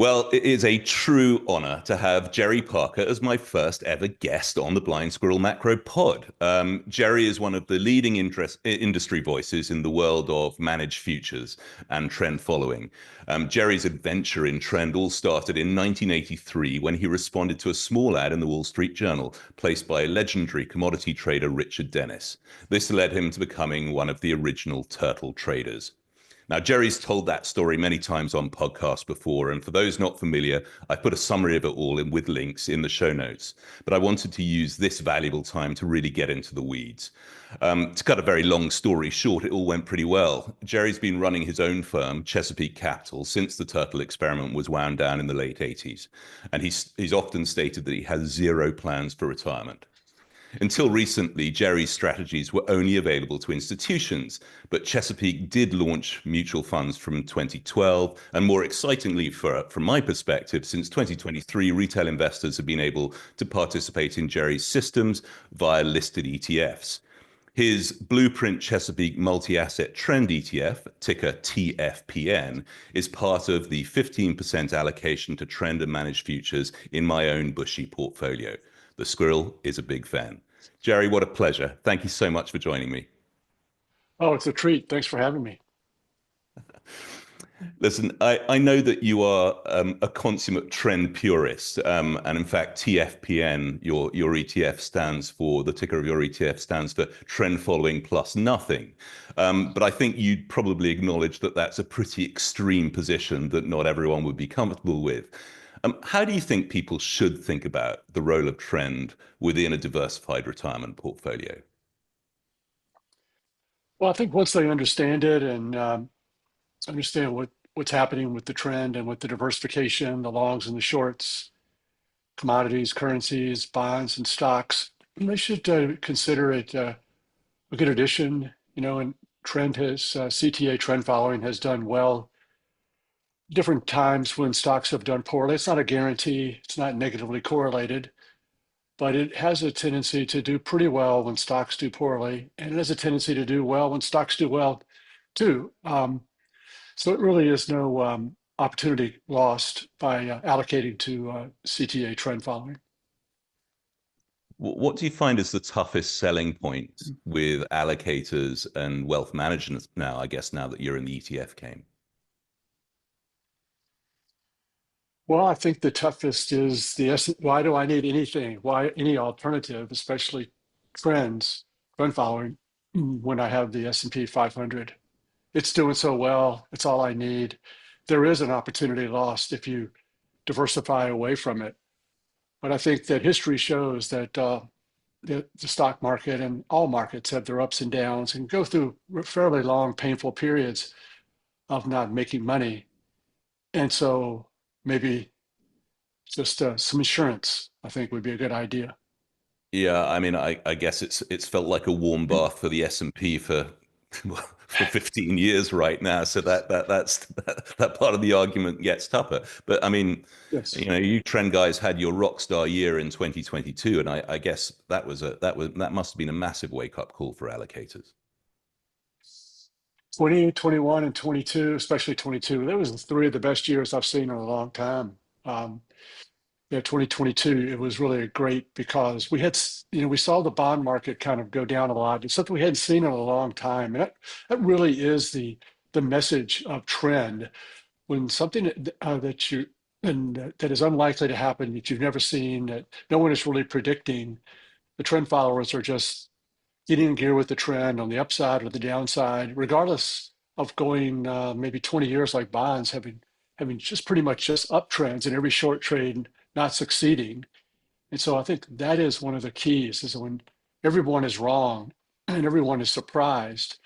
Well, it is a true honor to have Jerry Parker as my first ever guest on the Blind Squirrel Macro Pod. Jerry is one of the leading industry voices in the world of managed futures and trend following. Jerry's adventure in trend all started in 1983 when he responded to a small ad in the Wall Street Journal placed by legendary commodity trader Richard Dennis. This led him to becoming one of the original turtle traders. Now, Jerry's told that story many times on podcasts before, and for those not familiar, I put a summary of it all in with links in the show notes. But I wanted to use this valuable time to really get into the weeds. To cut a very long story short, it all went pretty well. Jerry's been running his own firm, Chesapeake Capital, since the turtle experiment was wound down in the late 80s. And he's often stated that he has zero plans for retirement. Until recently, Jerry's strategies were only available to institutions, but Chesapeake did launch mutual funds from 2012. And more excitingly, from my perspective, since 2023, retail investors have been able to participate in Jerry's systems via listed ETFs. His Blueprint Chesapeake Multi-Asset Trend ETF, ticker TFPN, is part of the 15% allocation to trend and managed futures in my own Bushy portfolio. The squirrel is a big fan. Jerry, what a pleasure. Thank you so much for joining me. Oh, it's a treat. Thanks for having me. Listen, I know that you are a consummate trend purist. And in fact, TFPN, your ETF stands for, the ticker of your ETF stands for trend following plus nothing. But I think you'd probably acknowledge that that's a pretty extreme position that not everyone would be comfortable with. How do you think people should think about the role of trend within a diversified retirement portfolio? Well, I think once they understand it and understand what's happening with the trend and with the diversification, the longs and the shorts, commodities, currencies, bonds, and stocks, they should consider it a good addition. And trend has CTA trend following has done well. Different times when stocks have done poorly. It's not a guarantee. It's not negatively correlated, but it has a tendency to do pretty well when stocks do poorly, and it has a tendency to do well when stocks do well too. So it really is no opportunity lost by allocating to CTA trend following. What do you find is the toughest selling point with allocators and wealth managers now, I guess, now that you're in the ETF game? Well, I think the toughest is why do I need anything? Why any alternative, especially trend following, when I have the S&P 500? It's doing so well. It's all I need. There is an opportunity lost if you diversify away from it. But I think that history shows that the stock market and all markets have their ups and downs and go through fairly long, painful periods of not making money. And so maybe just some insurance, I think, would be a good idea. Yeah, I mean, I guess it's felt like a warm bath for the S&P for for 15 years right now. So that part of the argument gets tougher. But I mean, Yes. you trend guys had your rock star year in 2022, and I guess that must have been a massive wake up call for allocators. 20, 21, and 22, especially 22. That was three of the best years I've seen in a long time. Um, yeah, 2022, it was really great because we saw the bond market kind of go down a lot. It's something we hadn't seen in a long time. And that really is the message of trend. When something that you and that is unlikely to happen, that you've never seen, that no one is really predicting, the trend followers are just getting in gear with the trend on the upside or the downside, regardless of going maybe 20 years like bonds, having just pretty much just uptrends in every short trade, not succeeding. And so I think that is one of the keys is when everyone is wrong and everyone is surprised,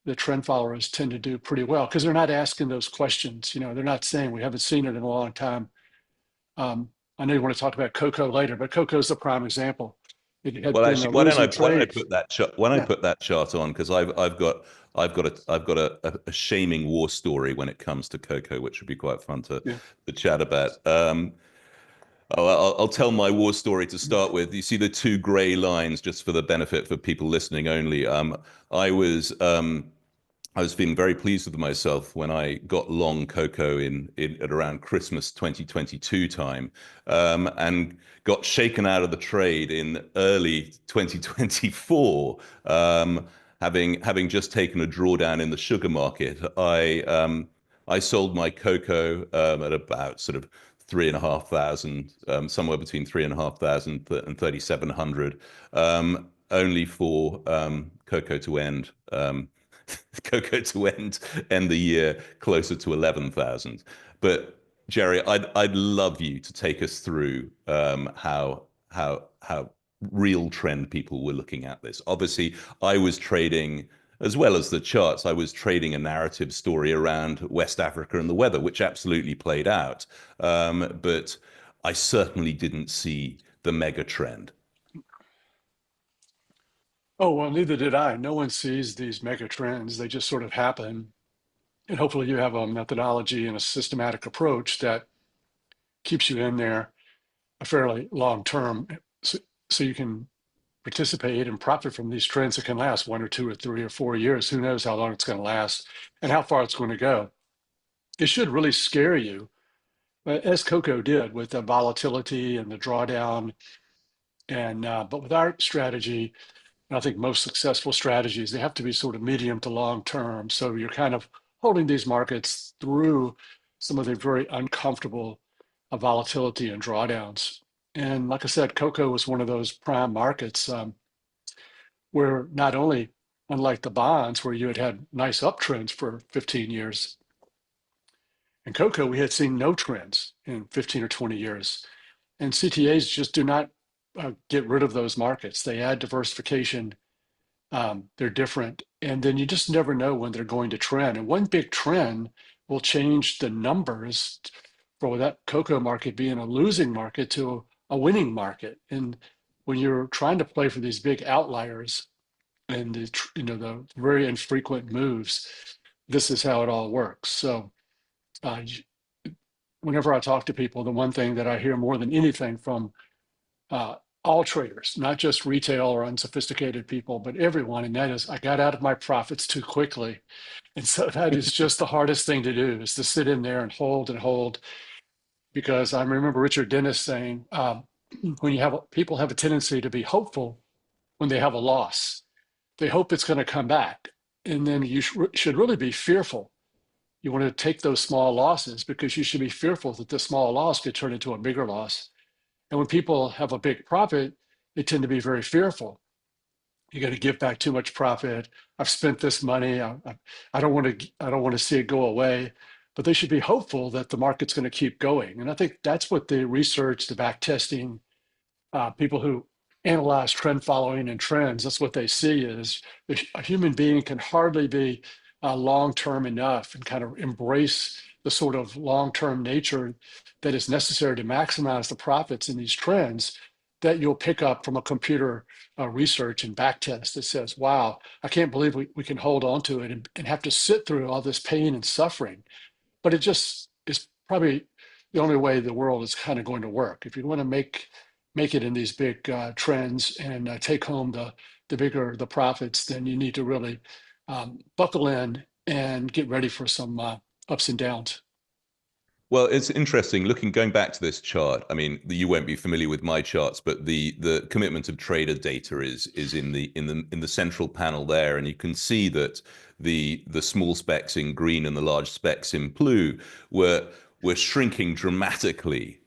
the trend followers tend to do pretty well because they're not asking those questions. They're not saying we haven't seen it in a long time. I know you want to talk about Coco later, but Coco is the prime example. It had Well, been actually, a why don't I losing why don't I trade. put that chart why don't I Yeah. put that chart on because I've got a shaming war story when it comes to Coco, which would be quite fun Yeah. to chat about. I'll tell my war story to start with. You see the two gray lines, just for the benefit for people listening only. I was I was feeling very pleased with myself when I got long cocoa in at around Christmas 2022 time, and got shaken out of the trade in early 2024. Having just taken a drawdown in the sugar market, I sold my cocoa at about sort of 3,500, somewhere between 3,500 and 3,700, only for cocoa to end. Cocoa to end the year closer to 11,000. But Jerry, I'd love you to take us through how real trend people were looking at this. Obviously, I was trading as well as the charts. I was trading a narrative story around West Africa and the weather, which absolutely played out. But I certainly didn't see the mega trend. Oh, well, neither did I. No one sees these mega trends. They just sort of happen. And hopefully you have a methodology and a systematic approach that keeps you in there a fairly long term so you can participate and profit from these trends that can last 1 or 2 or 3 or 4 years. Who knows how long it's going to last and how far it's going to go. It should really scare you, as Coco did with the volatility and the drawdown. And but with our strategy, and I think most successful strategies, they have to be sort of medium to long term. So you're kind of holding these markets through some of the very uncomfortable volatility and drawdowns. And like I said, cocoa was one of those prime markets where not only, unlike the bonds, where you had had nice uptrends for 15 years, in cocoa, we had seen no trends in 15 or 20 years. And CTAs just do not get rid of those markets. They add diversification. They're different. And then you just never know when they're going to trend. And one big trend will change the numbers for that cocoa market being a losing market to a winning market. And when you're trying to play for these big outliers and the very infrequent moves, this is how it all works. So uh, whenever I talk to people, the one thing that I hear more than anything from uh, all traders, not just retail or unsophisticated people, but everyone, and that is, I got out of my profits too quickly. And so that is just the hardest thing to do, is to sit in there and hold, because I remember Richard Dennis saying, when you have people have a tendency to be hopeful when they have a loss, they hope it's going to come back, and then you should really be fearful. You want to take those small losses because you should be fearful that the small loss could turn into a bigger loss. And when people have a big profit, they tend to be very fearful. You got to give back too much profit. I've spent this money. I don't want to. I don't want to see it go away. But they should be hopeful that the market's going to keep going. And I think that's what the research, the back testing, people who analyze trend following and trends, that's what they see is a human being can hardly be long-term enough and kind of embrace the sort of long-term nature that is necessary to maximize the profits in these trends that you'll pick up from a computer research and back test that says, wow, I can't believe we can hold on to it and have to sit through all this pain and suffering. But it just is probably the only way the world is kind of going to work. If you want to make it in these big trends and take home the bigger the profits, then you need to really buckle in and get ready for some ups and downs. Well, it's interesting going back to this chart. I mean, you won't be familiar with my charts, but the commitment of trader data is in the central panel there, and you can see that the small specks in green and the large specks in blue were shrinking dramatically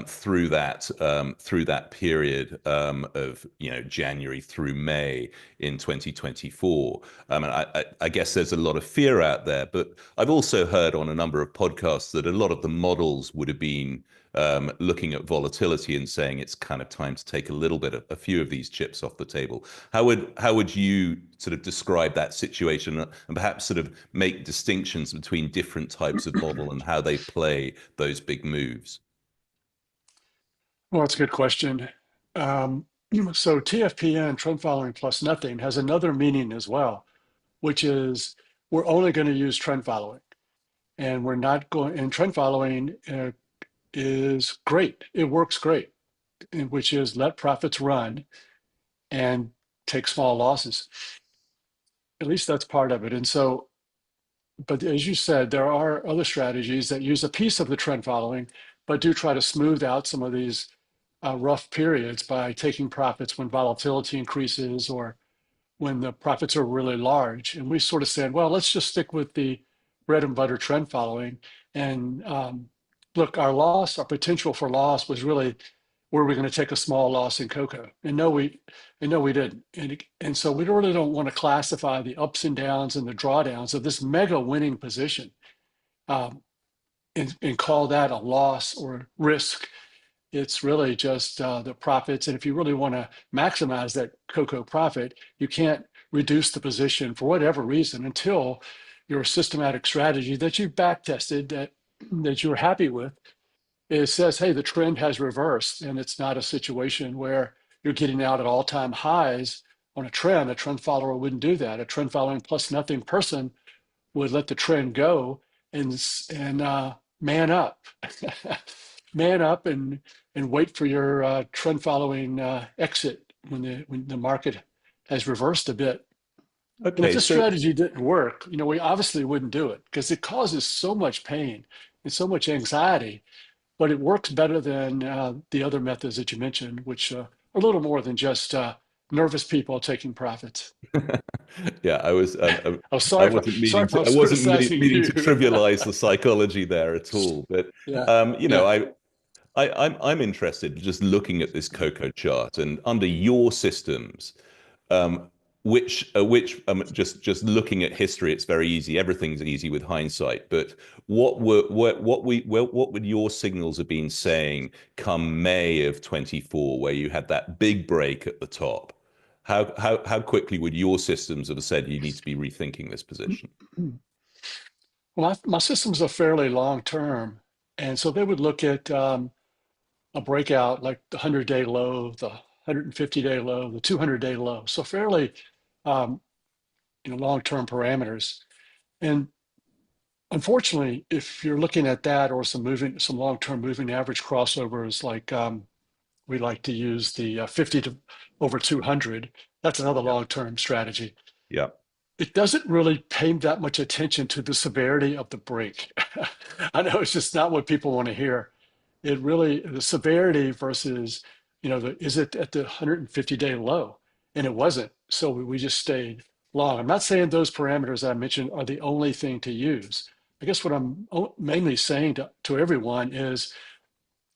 through that period of January through May in 2024. And I guess there's a lot of fear out there, but I've also heard on a number of podcasts that a lot of the models would have been looking at volatility and saying it's kind of time to take a few of these chips off the table. How would you sort of describe that situation and perhaps sort of make distinctions between different types of model and how they play those big moves? Well, that's a good question. Um, so TFPN, trend following plus nothing, has another meaning as well, which is we're only going to use trend following, and we're not going. And trend following is great. It works great, which is let profits run and take small losses. At least that's part of it. And so but as you said, there are other strategies that use a piece of the trend following, but do try to smooth out some of these rough periods by taking profits when volatility increases or when the profits are really large. And we sort of said, well, let's just stick with the bread and butter trend following. And look, our potential for loss was really, were we going to take a small loss in cocoa? And no, we didn't. And so we really don't want to classify the ups and downs and the drawdowns of this mega winning position, um, and call that a loss or risk. It's really just the profits. And if you really want to maximize that cocoa profit, you can't reduce the position for whatever reason until your systematic strategy that you back tested, that you're happy with, it says, hey, the trend has reversed. And it's not a situation where you're getting out at all-time highs on a trend. A trend follower wouldn't do that. A trend following plus nothing person would let the trend go and man up, man up, and wait for your trend following exit when the market has reversed a bit. And if Okay, this so strategy didn't work, we obviously wouldn't do it because it causes so much pain and so much anxiety. But it works better than the other methods that you mentioned, which are a little more than just nervous people taking profits. yeah, Oh, I wasn't sorry meaning if I to, I was wasn't criticizing meaning to you. trivialize the psychology there at all. But Yeah, you know, yeah. I'm interested just looking at this cocoa chart and under your systems, um, just looking at history, it's very easy. Everything's easy with hindsight. But what would your signals have been saying come May of 24, where you had that big break at the top? How quickly would your systems have said you need to be rethinking this position? Well, my systems are fairly long term. And so they would look at a breakout like the 100-day low, the 150-day low, the 200-day low. So fairly um, long-term parameters. And unfortunately, if you're looking at that or some long-term moving average crossovers, like we like to use the 50 to over 200, that's another Yeah. long-term strategy. Yeah. It doesn't really pay that much attention to the severity of the break. I know it's just not what people want to hear. It really, the severity versus, is it at the 150-day low? And it wasn't. So we just stayed long. I'm not saying those parameters I mentioned are the only thing to use. I guess what I'm mainly saying to everyone is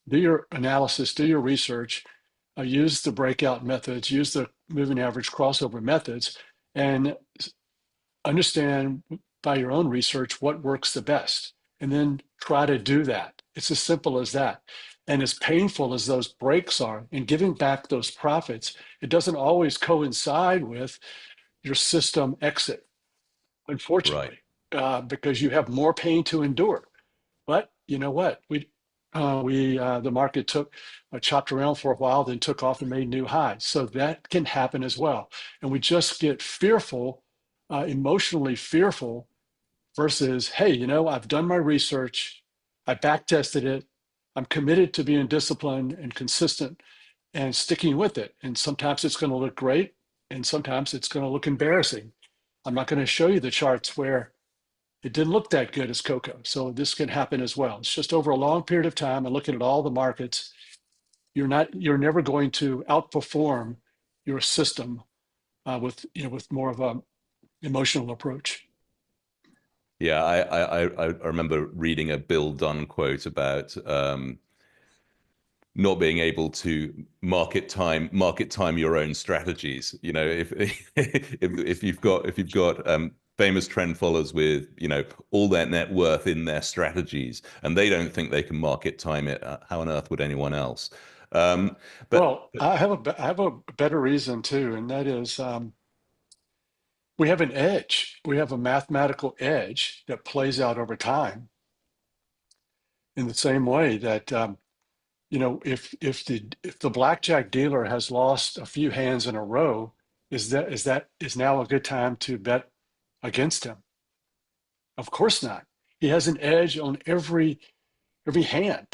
do your analysis, do your research, use the breakout methods, use the moving average crossover methods, and understand by your own research what works the best, and then try to do that. It's as simple as that. And as painful as those breaks are in giving back those profits, it doesn't always coincide with your system exit, Right. unfortunately, because you have more pain to endure. But you know what? The market chopped around for a while, then took off and made new highs. So that can happen as well. And we just get fearful, emotionally fearful, versus, hey, I've done my research, I back tested it, I'm committed to being disciplined and consistent and sticking with it. And sometimes it's going to look great, and sometimes it's going to look embarrassing. I'm not going to show you the charts where it didn't look that good as cocoa. So this can happen as well. It's just over a long period of time and looking at all the markets, you're never going to outperform your system with more of a emotional approach. Yeah, I remember reading a Bill Dunn quote about not being able to market time your own strategies. You know, if you've got famous trend followers with all their net worth in their strategies, and they don't think they can market time it, how on earth would anyone else? Um, but Well, I have a better reason too, and that is we have an edge. We have a mathematical edge that plays out over time in the same way that if the blackjack dealer has lost a few hands in a row, is now a good time to bet against him? Of course not. He has an edge on every hand,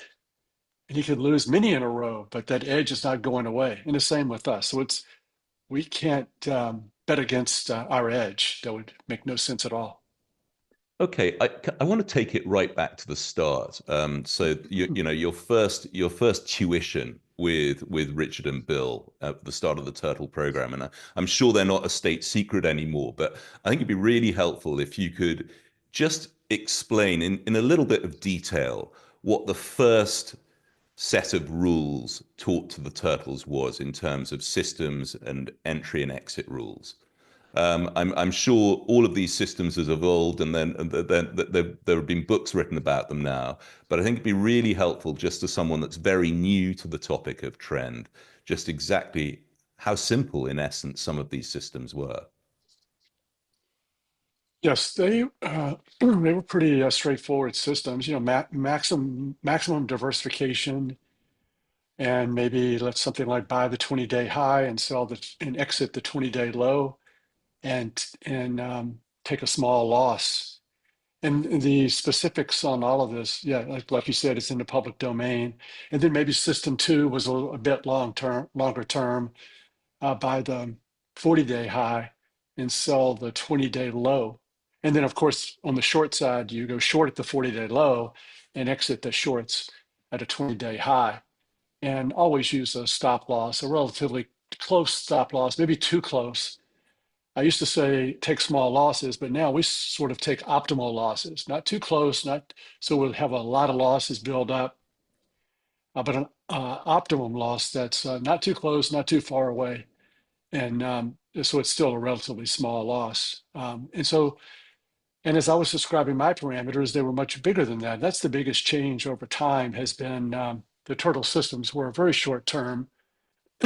and he could lose many in a row, but that edge is not going away. And the same with us. So we can't bet against our edge. That would make no sense at all. Okay, I want to take it right back to the start. So you know your first tuition with Richard and Bill at the start of the Turtle program, and I'm sure they're not a state secret anymore. But I think it'd be really helpful if you could just explain in a little bit of detail what the first set of rules taught to the Turtles was in terms of systems and entry and exit rules. I'm sure all of these systems has evolved, and then there have been books written about them now. But I think it'd be really helpful just to someone that's very new to the topic of trend, just exactly how simple, in essence, some of these systems were. Yes, they were pretty straightforward systems. You know, maximum diversification, and maybe let something like buy the 20-day high and sell the and exit the 20-day low, and take a small loss. And the specifics on all of this, yeah, like you said, it's in the public domain. And then maybe system two was a bit longer term, buy the 40-day high and sell the 20-day low. And then, of course, on the short side, you go short at the 40-day low and exit the shorts at a 20-day high. And always use a stop loss, a relatively close stop loss, maybe too close. I used to say take small losses, but now we sort of take optimal losses, not too close, not so we'll have a lot of losses build up, but an optimum loss that's not too close, not too far away, and so it's still a relatively small loss. And as I was describing my parameters, they were much bigger than that. That's the biggest change over time has been the turtle systems were very short term,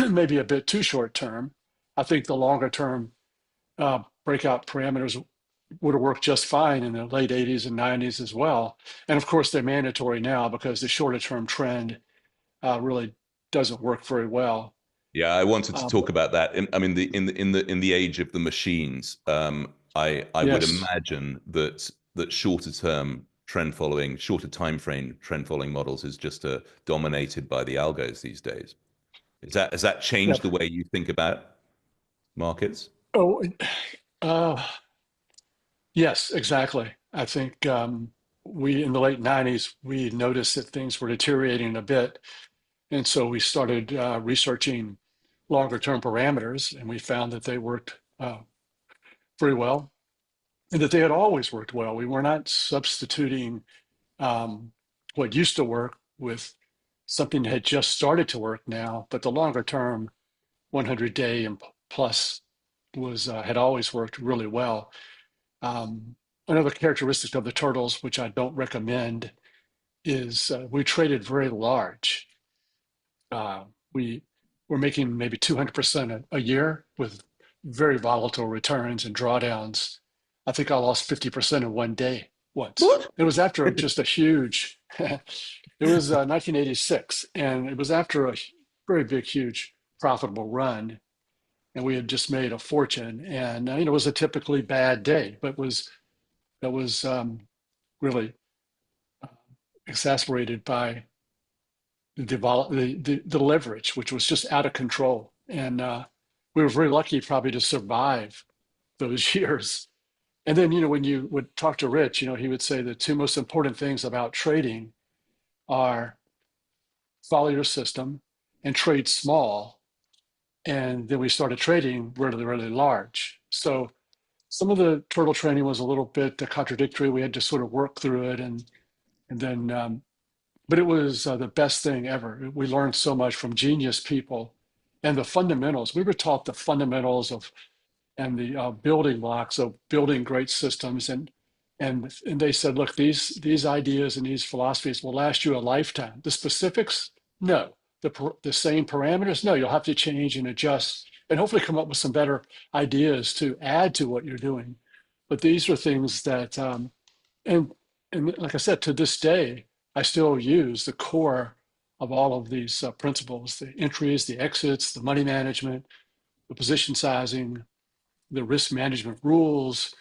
maybe a bit too short term. I think the longer term breakout parameters would have worked just fine in the late 80s and 90s as well. And of course, they're mandatory now because the shorter term trend really doesn't work very well. Yeah, I wanted to But talk about that. I mean, in the age of the machines, I would yes, imagine that shorter term trend following, shorter time frame trend following models is just dominated by the algos these days. Has that yeah. changed the way you think about markets? Oh, uh, yes, exactly. I think we in the late 90s, we noticed that things were deteriorating a bit. And so we started researching longer term parameters, and we found that they worked very well and that they had always worked well. We were not substituting um, what used to work with something that had just started to work now, but the longer term 100-day and plus was had always worked really well. Um, Another characteristic of the turtles, which I don't recommend, is we traded very large. We were making maybe 200% a year with very volatile returns and drawdowns. I think I lost 50% in one day once. What? It was after just a huge, it was 1986, and it was after a very big, huge profitable run. And we had just made a fortune. And, it was a typically bad day, but that was really exacerbated by the leverage, which was just out of control. And we were very lucky probably to survive those years. And then, when you would talk to Rich, he would say the two most important things about trading are follow your system and trade small. And then we started trading really, really large. So some of the turtle training was a little bit contradictory. We had to sort of work through it, and then but it was the best thing ever. We learned so much from genius people and the fundamentals. We were taught the fundamentals of and the building blocks of building great systems, and they said, look, these ideas and these philosophies will last you a lifetime. The specifics, no. The same parameters, no. You'll have to change and adjust, and hopefully come up with some better ideas to add to what you're doing. But these are things that and and like I said, to this day, I still use the core of all of these principles: the entries, the exits, the money management, the position sizing, the risk management rules.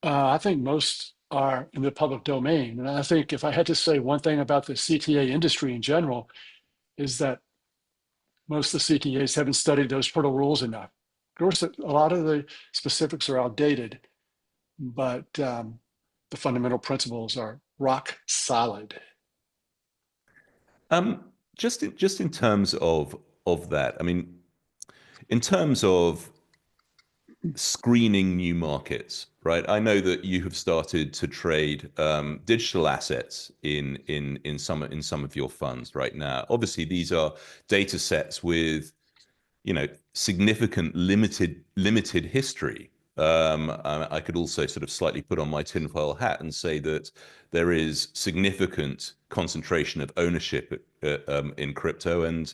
I think most are in the public domain, and I think if I had to say one thing about the CTA industry in general, is that most of the CTAs haven't studied those turtle rules enough. Of course, a lot of the specifics are outdated, but the fundamental principles are rock solid. Um, just in terms of that, I mean, in terms of screening new markets, right? I know that you have started to trade digital assets in some of your funds right now. Obviously, these are data sets with significant limited history. I could also sort of slightly put on my tinfoil hat and say that there is significant concentration of ownership in crypto, and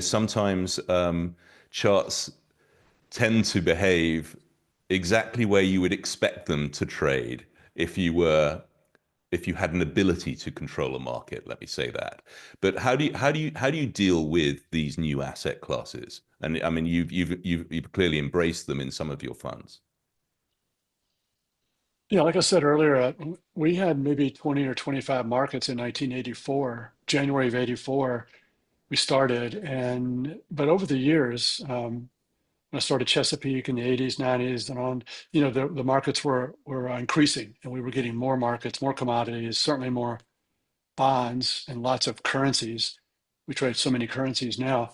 sometimes charts tend to behave exactly where you would expect them to trade if you had an ability to control a market, let me say that. But how do you deal with these new asset classes? And I mean, you've clearly embraced them in some of your funds. Yeah, like I said earlier, we had maybe 20 or 25 markets in 1984, January of 84, we started. But over the years, when I started Chesapeake in the 80s, 90s, and on, the markets were increasing, and we were getting more markets, more commodities, certainly more bonds, and lots of currencies. We trade so many currencies now.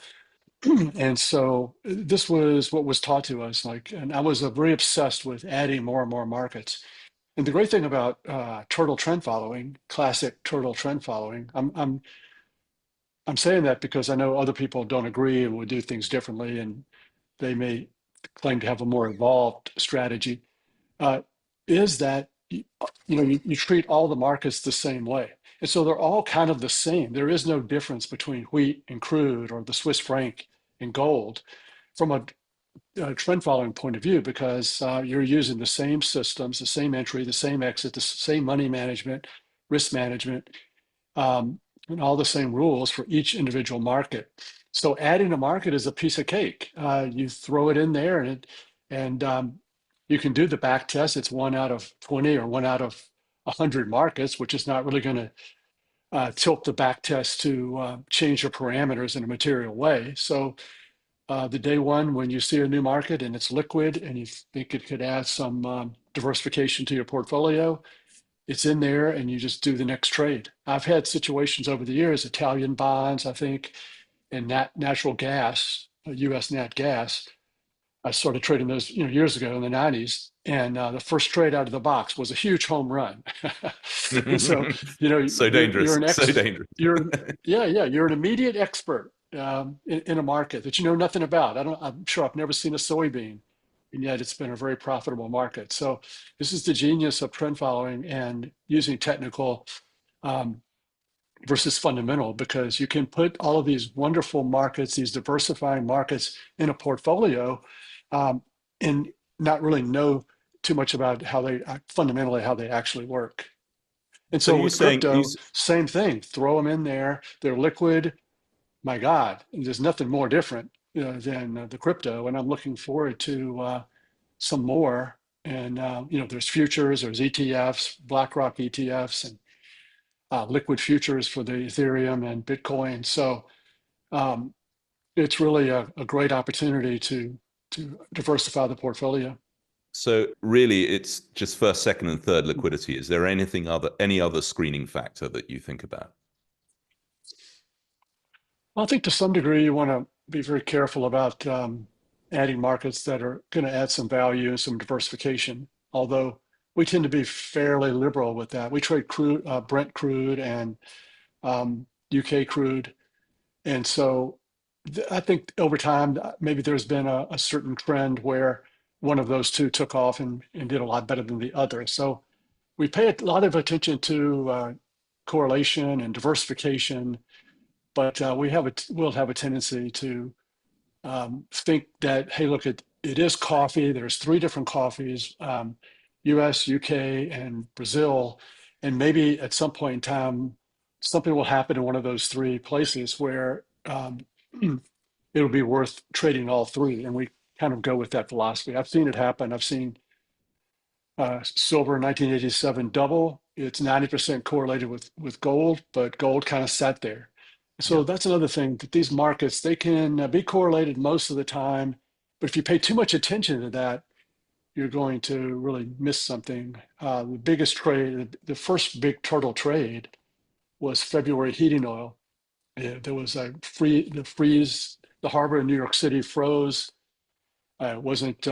And so this was what was taught to us. And I was very obsessed with adding more and more markets. And the great thing about turtle trend following, classic turtle trend following, I'm saying that because I know other people don't agree and would do things differently, and they may claim to have a more evolved strategy. Uh, is that you treat all the markets the same way, and so they're all kind of the same. There is no difference between wheat and crude or the Swiss franc and gold from a trend following point of view, because you're using the same systems, the same entry, the same exit, the same money management, risk management, um, and all the same rules for each individual market. So adding a market is a piece of cake. You throw it in there, and you can do the back test. It's 1 out of 20 or 1 out of 100 markets, which is not really going to tilt the back test to change your parameters in a material way. So the day one, when you see a new market and it's liquid and you think it could add some diversification to your portfolio, it's in there and you just do the next trade. I've had situations over the years, Italian bonds, I think, and natural gas, US nat gas. I started trading those years ago in the 90s. And the first trade out of the box was a huge home run. And so, So you're dangerous, an so ex, dangerous. you're an immediate expert in a market that you know nothing about. I'm sure I've never seen a soybean, and yet it's been a very profitable market. So this is the genius of trend following and using technical um, versus fundamental, because you can put all of these wonderful markets, these diversifying markets in a portfolio, um, and not really know too much about how they fundamentally how they actually work. And So so you with saying you crypto, same thing. Throw them in there. They're liquid. My God, there's nothing more different than the crypto. And I'm looking forward to some more. And there's futures, there's ETFs, BlackRock ETFs, and liquid futures for the Ethereum and Bitcoin. So um, it's really a great opportunity to diversify the portfolio. so really it's just first, second, and third liquidity. Is there any other screening factor that you think about? I think to some degree you want to be very careful about adding markets that are going to add some value and some diversification. Although we tend to be fairly liberal with that. We trade crude, Brent crude, and UK crude. And so I think over time, maybe there's been a certain trend where one of those two took off and did a lot better than the other. So we pay a lot of attention to correlation and diversification, but we'll have a tendency to think that, hey, look, it is coffee. There's three different coffees, US, UK, and Brazil. And maybe at some point in time, something will happen in one of those three places where it'll be worth trading all three. And we kind of go with that philosophy. I've seen it happen. I've seen silver in 1987 double. It's 90% correlated with gold, but gold kind of sat there. Yeah. So that's another thing, that these markets, they can be correlated most of the time, but if you pay too much attention to that, you're going to really miss something. The biggest trade, the first big turtle trade was February heating oil. There was the freeze, the harbor in New York City froze. It wasn't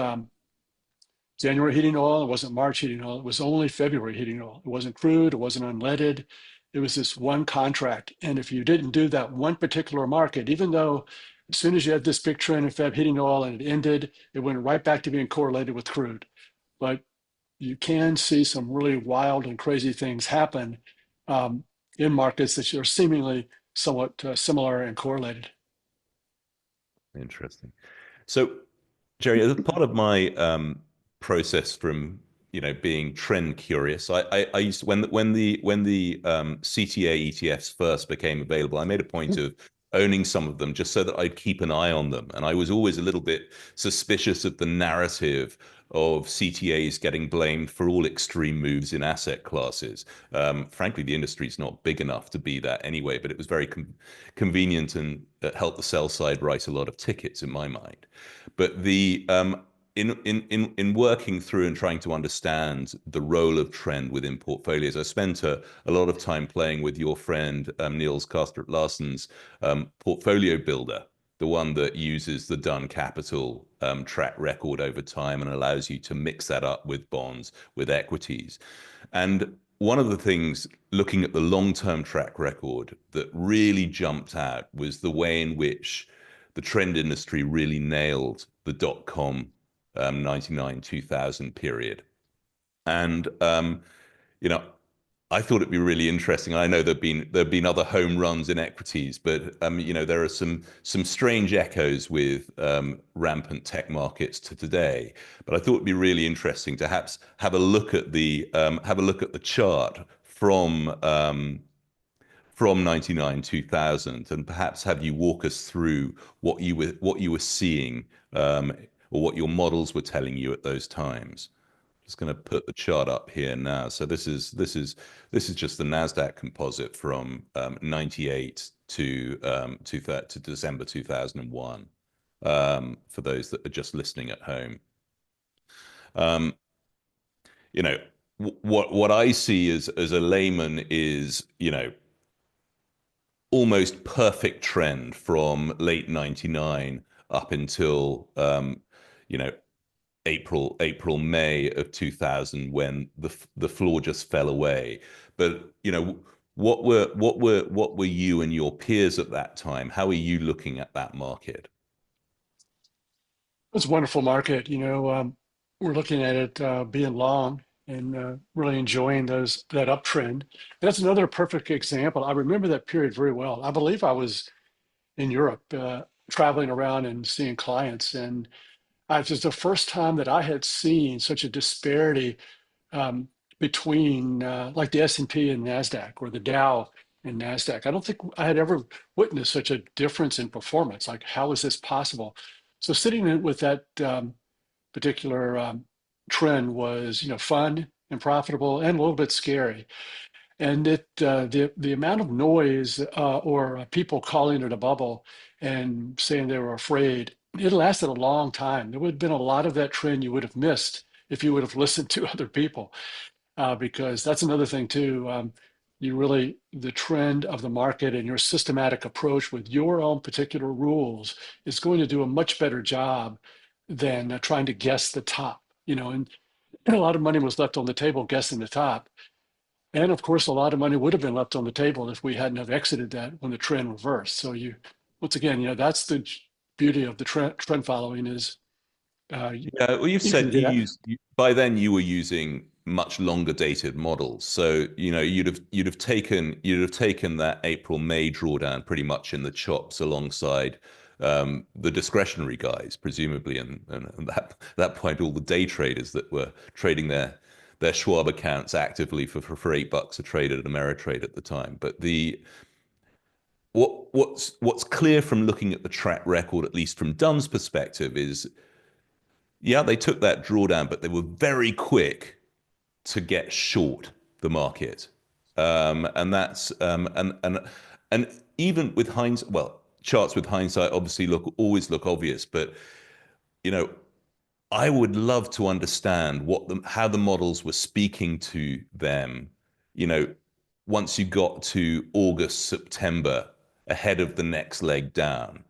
January heating oil, it wasn't March heating oil, it was only February heating oil. It wasn't crude, it wasn't unleaded. It was this one contract. And if you didn't do that one particular market, even though as soon as you had this big trend in Feb heating oil and it ended, it went right back to being correlated with crude. But you can see some really wild and crazy things happen in markets that are seemingly somewhat similar and correlated. Interesting. So, Jerry, as part of my process from being trend curious, I used to, when the CTA ETFs first became available, I made a point of owning some of them just so that I'd keep an eye on them. And I was always a little bit suspicious of the narrative of CTAs getting blamed for all extreme moves in asset classes. Frankly, the industry is not big enough to be that anyway, but it was very convenient and helped the sell side write a lot of tickets in my mind. But the in working through and trying to understand the role of trend within portfolios, I spent a lot of time playing with your friend Niels Kaastrup Larsen's portfolio builder, the one that uses the Dunn Capital track record over time and allows you to mix that up with bonds, with equities. And one of the things looking at the long-term track record that really jumped out was the way in which the trend industry really nailed the dot-com 99 2000 period. And I thought it'd be really interesting. I know there've been other home runs in equities, but there are some strange echoes with rampant tech markets to today. But I thought it'd be really interesting to have a look at the chart from 99 2000 and perhaps have you walk us through what you were seeing or what your models were telling you at those times. Just going to put the chart up here now. So this is just the Nasdaq Composite from 98 to December 2001. For those that are just listening at home, what I see as a layman is almost perfect trend from late 99 up until April, May of 2000 when the floor just fell away. But what were you and your peers at that time? How are you looking at that market? It's a wonderful market. We're looking at it being long and really enjoying that uptrend. And that's another perfect example. I remember that period very well. I believe I was in Europe traveling around and seeing clients, and it was the first time that I had seen such a disparity between like the S&P and NASDAQ or the Dow and NASDAQ. I don't think I had ever witnessed such a difference in performance. Like, how is this possible? So sitting with that particular trend was, fun and profitable and a little bit scary. And the amount of noise or people calling it a bubble and saying they were afraid, it lasted a long time. There would have been a lot of that trend you would have missed if you would have listened to other people, because that's another thing too. The trend of the market and your systematic approach with your own particular rules is going to do a much better job than trying to guess the top, and a lot of money was left on the table guessing the top. And of course, a lot of money would have been left on the table if we hadn't have exited that when the trend reversed. So once again, that's the beauty of the trend following is. Yeah, well, you've You said can get out. by then you were using much longer dated models. So, you'd have taken that April, May drawdown pretty much in the chops alongside the discretionary guys, presumably, and that point, all the day traders that were trading their Schwab accounts actively for $8 a trade at Ameritrade at the time. But what's clear from looking at the track record, at least from Dunn's perspective, is yeah, they took that drawdown, but they were very quick to get short the market. And that's and even with hindsight, well, charts with hindsight obviously always look obvious, but you know I would love to understand how the models were speaking to them, you know, once you got to August, September, ahead of the next leg down.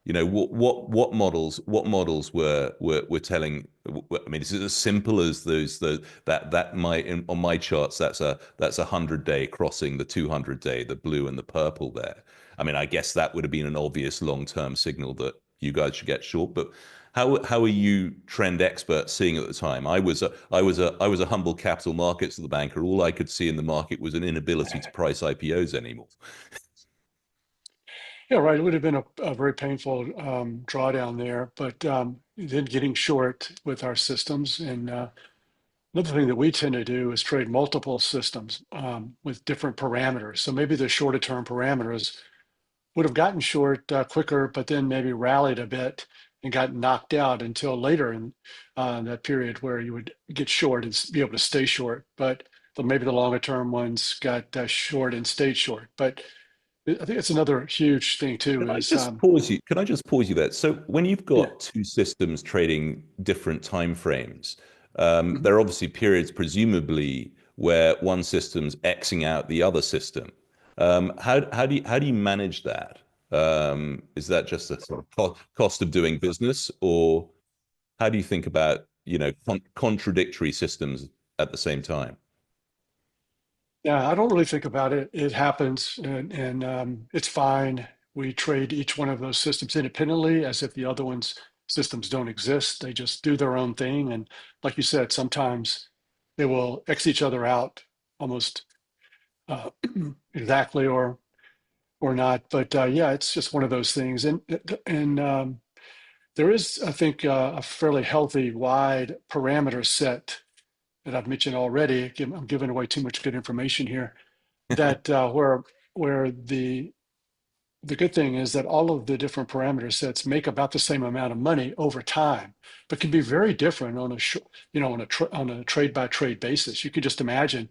What models were telling. I mean, is it as simple as that on my charts, that's 100-day crossing the 200-day, the blue and the purple there. I mean, I guess that would have been an obvious long-term signal that you guys should get short. But how are you trend experts seeing it at the time? I was a humble capital markets of the banker. All I could see in the market was an inability to price IPOs anymore. Yeah, right. It would have been a very painful drawdown there, but then getting short with our systems. And another thing that we tend to do is trade multiple systems with different parameters. So maybe the shorter term parameters would have gotten short quicker, but then maybe rallied a bit and got knocked out until later in that period where you would get short and be able to stay short. But maybe the longer term ones got short and stayed short. But I think it's another huge thing too. Can I Is just pause you? Can I just pause you there? So when you've Yeah, got two systems trading different time frames, mhm. there are obviously periods, presumably, where one system's Xing out the other system. How do you manage that? Is that just a sort of cost of doing business, or how do you think about, contradictory systems at the same time? Yeah, I don't really think about it. It happens, and it's fine. We trade each one of those systems independently, as if the other ones systems don't exist. They just do their own thing, and like you said, sometimes they will X each other out almost uh, exactly, or not. But yeah, it's just one of those things, and there is, I think, a fairly healthy, wide parameter set that I've mentioned already. I'm giving away too much good information here. That where the good thing is that all of the different parameter sets make about the same amount of money over time, but can be very different on on a trade by trade basis. You could just imagine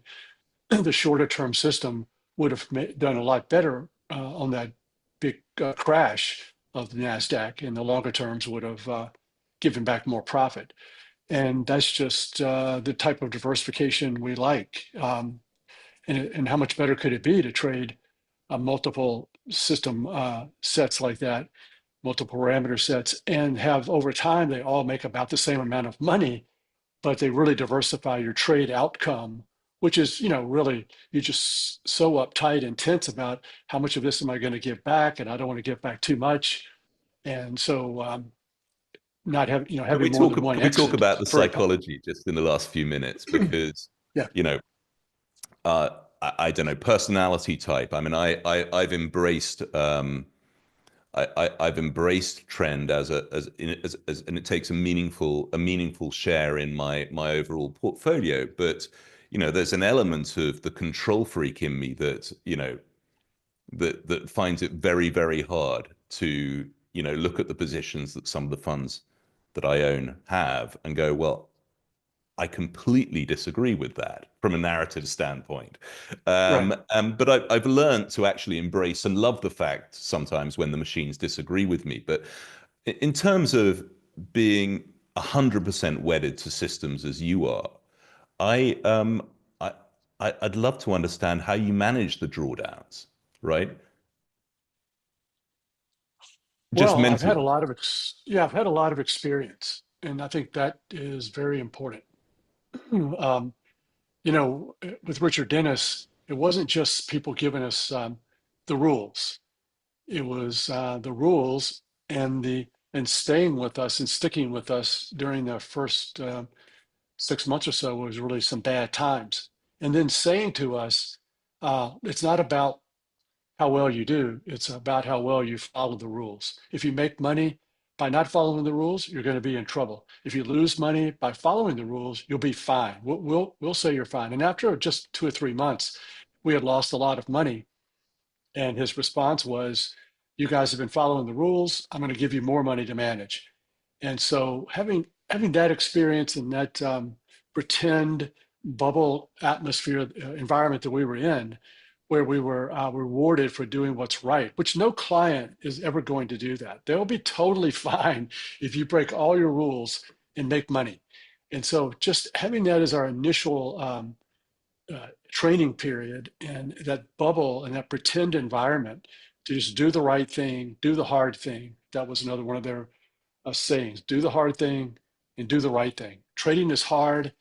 the shorter term system would have done a lot better on that big crash of the Nasdaq, and the longer terms would have given back more profit. And that's just the type of diversification we like. And how much better could it be to trade multiple system sets like that, multiple parameter sets, and have over time they all make about the same amount of money, but they really diversify your trade outcome, which is, really you're just so uptight and tense about how much of this am I going to give back, and I don't want to give back too much, and so not have Can having we more talk? than one Can we talk exit about the is very powerful. psychology just in the last few minutes? Because, Yeah. you know, I don't know, personality type. I mean, I've embraced I've embraced trend and it takes a meaningful share in my overall portfolio. But there's an element of the control freak in me that that finds it very, very hard to look at the positions that some of the funds that I own have and go, well, I completely disagree with that from a narrative standpoint. Right. But I've learned to actually embrace and love the fact sometimes when the machines disagree with me. But in terms of being 100% wedded to systems as you are, I I I'd love to understand how you manage the drawdowns, right? Just Well, mentally. I've had a lot of experience, and I think that is very important. Um, with Richard Dennis, it wasn't just people giving us the rules. It was the rules and staying with us and sticking with us during the first 6 months or so was really some bad times. And then saying to us, it's not about how well you do. It's about how well you follow the rules. If you make money by not following the rules, you're going to be in trouble. If you lose money by following the rules, you'll be fine. We'll say you're fine. And after just 2 or 3 months, we had lost a lot of money. And his response was, "You guys have been following the rules. I'm going to give you more money to manage." And so having that experience and that pretend bubble atmosphere environment that we were in, where we were rewarded for doing what's right, which no client is ever going to do that. They'll be totally fine if you break all your rules and make money. And so just having that as our initial training period and that bubble and that pretend environment to just do the right thing, do the hard thing. That was another one of their sayings: do the hard thing and do the right thing. Trading is hard.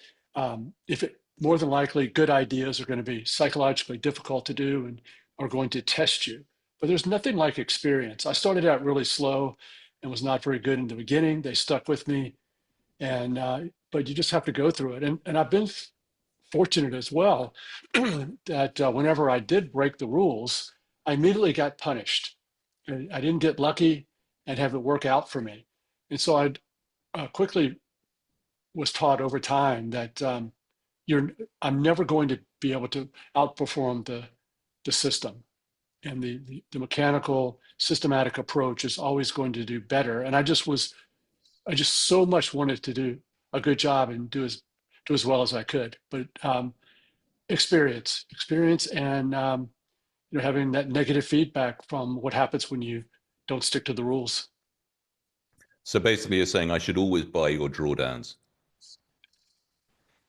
If it more than likely, good ideas are going to be psychologically difficult to do and are going to test you. But there's nothing like experience. I started out really slow and was not very good in the beginning. They stuck with me, and but you just have to go through it. And I've been fortunate as well that whenever I did break the rules, I immediately got punished. I didn't get lucky and have it work out for me. And so I quickly was taught over time that you're I'm never going to be able to outperform the system, and the mechanical systematic approach is always going to do better. And I just so much wanted to do a good job and do as well as I could. But experience, and having that negative feedback from what happens when you don't stick to the rules. So basically, you're saying I should always buy your drawdowns.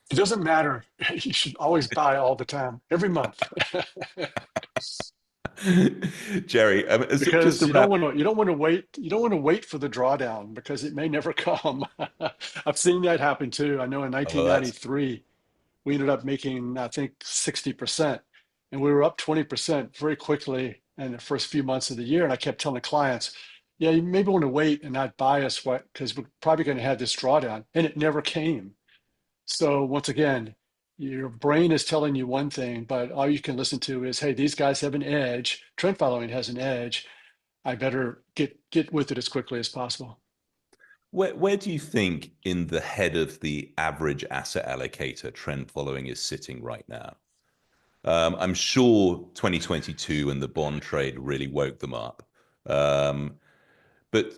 It doesn't matter. You should always buy all the time, every month. Jerry, just Because to wrap. you don't want to wait, for the drawdown because it may never come. I've seen that happen too. I know in Oh, that's 1993 we ended up making, I think, 60%, and we were up 20% very quickly in the first few months of the year. And I kept telling clients, yeah, you maybe want to wait and not buy us what, because we're probably going to have this drawdown, and it never came. So once again, your brain is telling you one thing, but all you can listen to is, hey, these guys have an edge. Trend following has an edge. I better get with it as quickly as possible. where do you think in the head of the average asset allocator trend following is sitting right now? I'm sure 2022 and the bond trade really woke them up. Um, but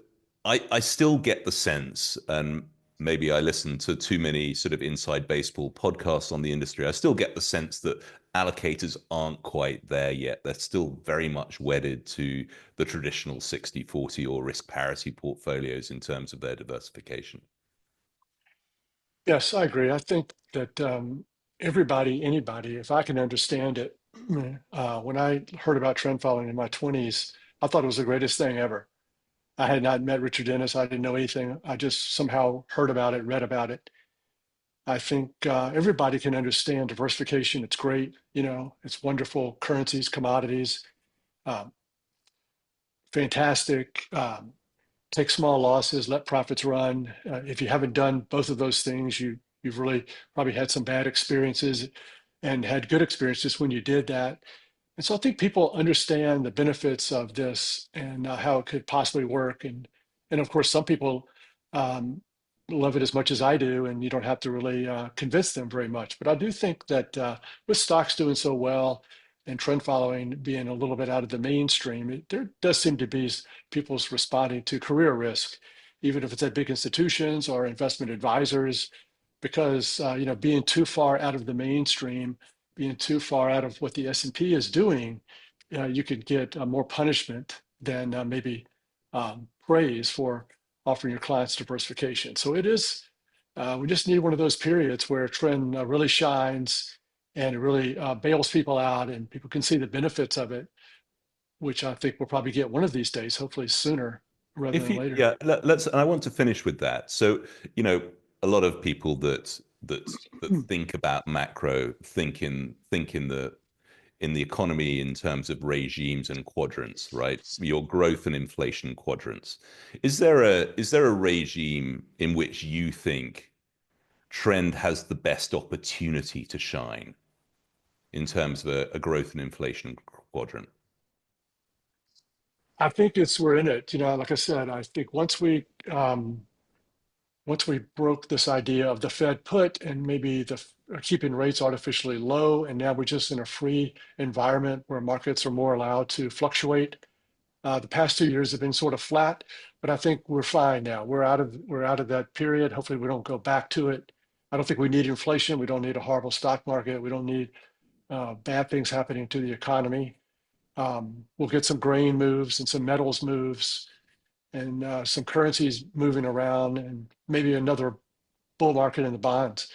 I still get the sense, and maybe I listen to too many sort of inside baseball podcasts on the industry. I still get the sense that allocators aren't quite there yet. They're still very much wedded to the traditional 60/40 or risk parity portfolios in terms of their diversification. Yes, I agree. I think that everybody, anybody, if I can understand it, when I heard about trend following in my 20s, I thought it was the greatest thing ever. I had not met Richard Dennis. I didn't know anything. I just somehow heard about it, read about it. I think everybody can understand diversification. It's great. It's wonderful. Currencies, commodities, um, fantastic. Take small losses, let profits run. If you haven't done both of those things, you've really probably had some bad experiences and had good experiences when you did that. And so I think people understand the benefits of this and how it could possibly work. And of course, some people um, love it as much as I do, and you don't have to really convince them very much. But I do think that with stocks doing so well and trend following being a little bit out of the mainstream, there does seem to be people's responding to career risk, even if it's at big institutions or investment advisors, because being too far out of the mainstream, being too far out of what the S&P is doing, you could get more punishment than maybe praise for offering your clients diversification. So it is, we just need one of those periods where trend really shines and it really bails people out and people can see the benefits of it, which I think we'll probably get one of these days, hopefully sooner rather If than you, later. yeah, let's. And I want to finish with that. So, you know, a lot of people that think about macro think in the economy in terms of regimes and quadrants, right? Your growth and inflation quadrants. Is there a regime in which you think trend has the best opportunity to shine in terms of a growth and inflation quadrant? I think we're in it. Like I said, I think once we broke this idea of the Fed put and maybe the keeping rates artificially low, and now we're just in a free environment where markets are more allowed to fluctuate. The past 2 years have been sort of flat, but I think we're fine now. We're out of that period. Hopefully, we don't go back to it. I don't think we need inflation. We don't need a horrible stock market. We don't need bad things happening to the economy. We'll get some grain moves and some metals moves and some currencies moving around and maybe another bull market in the bonds.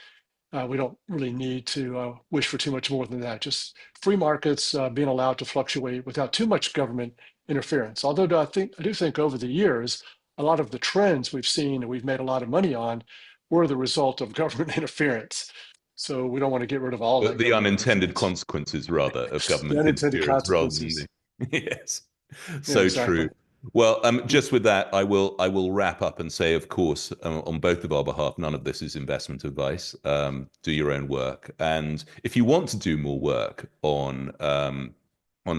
We don't really need to wish for too much more than that. Just free markets being allowed to fluctuate without too much government interference. Although I do think over the years, a lot of the trends we've seen and we've made a lot of money on were the result of government interference. So we don't want to get rid of all that The government unintended interference. consequences, rather, of The government unintended interference, rather than consequences. yes, Yeah, so exactly. true. Well, just with that, I will wrap up and say, of course, on both of our behalf, none of this is investment advice. Do your own work, and if you want to do more work on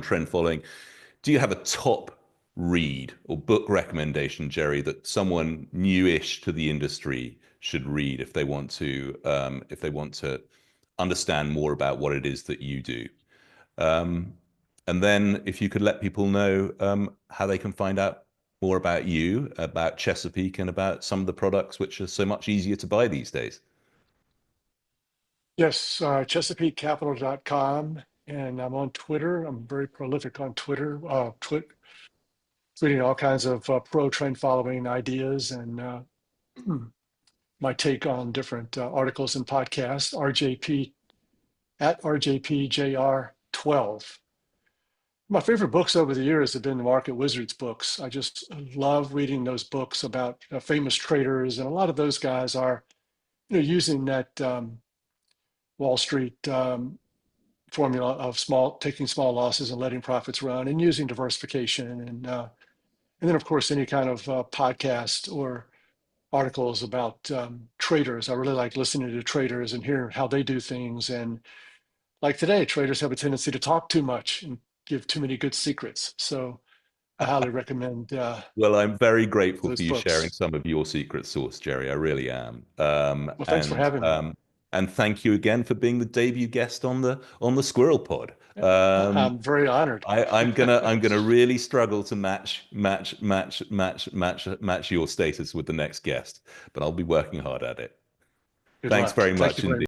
trend following, do you have a top read or book recommendation, Jerry, that someone newish to the industry should read if they want to understand more about what it is that you do? Um, and then if you could let people know how they can find out more about you, about Chesapeake, and about some of the products which are so much easier to buy these days. Yes, ChesapeakeCapital.com, and I'm on Twitter. I'm very prolific on Twitter, tweeting all kinds of pro trend following ideas and my take on different articles and podcasts. RJP at RJPJR12. My favorite books over the years have been the Market Wizards books. I just love reading those books about famous traders, and a lot of those guys are, using that Wall Street formula of taking small losses and letting profits run, and using diversification, and then of course any kind of podcast or articles about traders. I really like listening to traders and hearing how they do things. And like today, traders have a tendency to talk too much and give too many good secrets. So I highly recommend Well, I'm very grateful for those you sharing books. some of your secret sauce, Jerry. I really am. Well, thanks for having me. And thank you again for being the debut guest on the Squirrel Pod. Yeah, I'm very honored. I'm gonna really struggle to match your status with the next guest, but I'll be working hard at it. Good Thanks luck. very Thank you much very indeed. much.